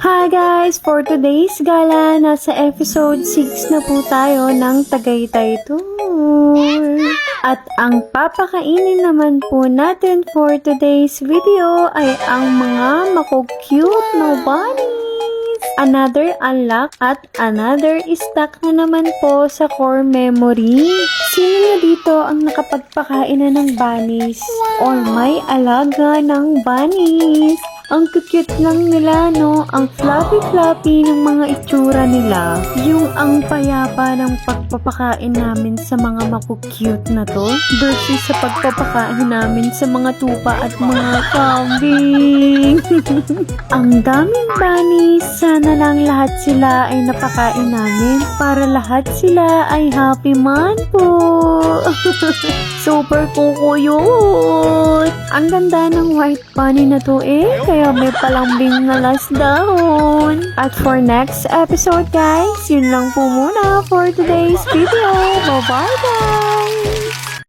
Hi guys! For today's gala, nasa episode 6 na po tayo ng Tagaytay Tour. At ang papakainin naman po natin for today's video ay ang mga maku-cute na bunnies. Another unlock at another stock na naman po sa core memory. Sino na dito ang nakapagpakain na ng bunnies or may alaga ng bunnies? Ang cute lang nila, no? Ang fluffy-fluffy ng mga itsura nila. Yung ang payapa ng pagpapakain namin sa mga maku-cute na to versus sa pagpapakain namin sa mga tupa at mga kambing. Ang daming bunnies. Sana lang lahat sila ay napakain namin para lahat sila ay happy man po. Super kukuyot. Ang ganda ng white bunny na to kaya may palambing na last dahon. At for next episode guys, yun lang po muna for today's video. Bye-bye guys!